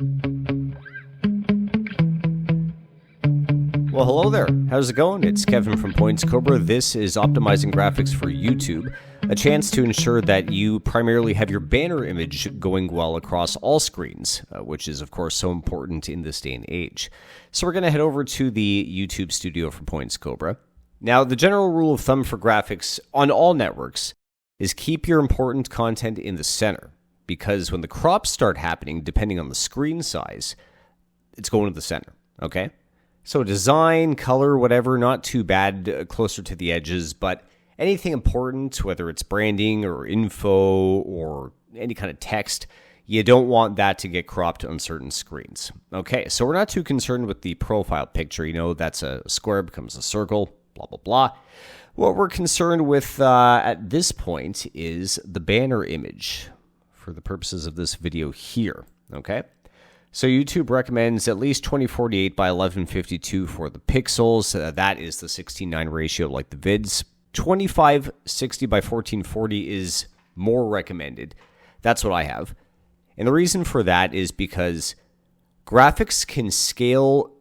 Well, hello there. How's it going? It's Kevin from Points Cobra. This is optimizing graphics for YouTube, a chance to ensure that you primarily have your banner image going well across all screens, which is, of course, so important in this day and age. So we're going to head over to the YouTube studio for Points Cobra. Now, the general rule of thumb for graphics on all networks is keep your important content in the center, because when the crops start happening, depending on the screen size, it's going to the center, okay? So design, color, whatever, not too bad, closer to the edges, but anything important, whether it's branding or info or any kind of text, you don't want that to get cropped on certain screens. Okay, so we're not too concerned with the profile picture. You know, that's a square becomes a circle, blah, blah, blah. What we're concerned with at this point is the banner image for the purposes of this video here, okay? So YouTube recommends at least 2048 by 1152 for the pixels. That is the 16:9 ratio like the vids. 2560 by 1440 is more recommended. That's what I have. And the reason for that is because graphics can scale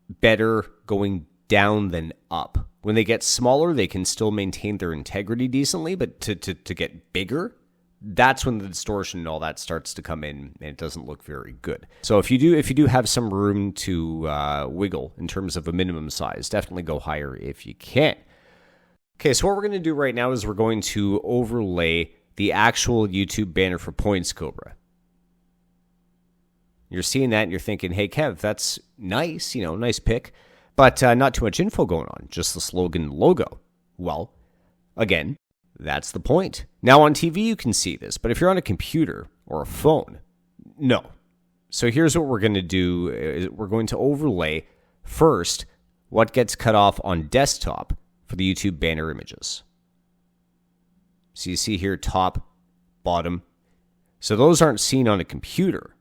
better going down than up. When they get smaller, they can still maintain their integrity decently, but to get bigger, that's when the distortion and all that starts to come in, and it doesn't look very good. So if you do have some room to wiggle in terms of a minimum size, definitely go higher if you can. Okay, so what we're going to do right now is we're going to overlay the actual YouTube banner for Points Cobra. You're seeing that and you're thinking, hey, Kev, that's nice, nice pick, but not too much info going on, just the slogan and logo. Well, again, that's the point. Now on TV you can see this, but if you're on a computer or a phone, no. So here's what we're going to do. We're going to overlay first what gets cut off on desktop for the YouTube banner images. So you see here top, bottom. So those aren't seen on a computer.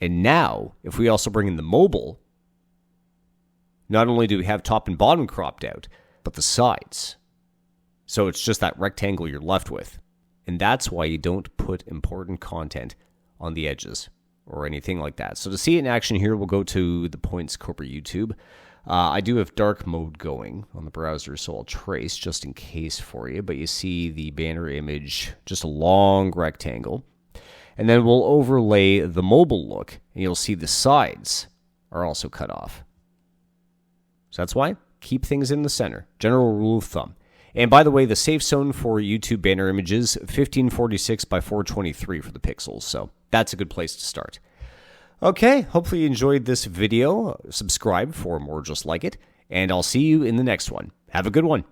And now, if we also bring in the mobile, not only do we have top and bottom cropped out, but the sides. So it's just that rectangle you're left with. And that's why you don't put important content on the edges or anything like that. So to see it in action here, we'll go to the Points Cobra YouTube. I do have dark mode going on the browser, so I'll trace just in case for you. But you see the banner image, just a long rectangle. And then we'll overlay the mobile look, and you'll see the sides are also cut off. So that's why, keep things in the center. General rule of thumb. And by the way, the safe zone for YouTube banner images, 1546 by 423 for the pixels. So that's a good place to start. Okay, hopefully you enjoyed this video. Subscribe for more just like it. And I'll see you in the next one. Have a good one.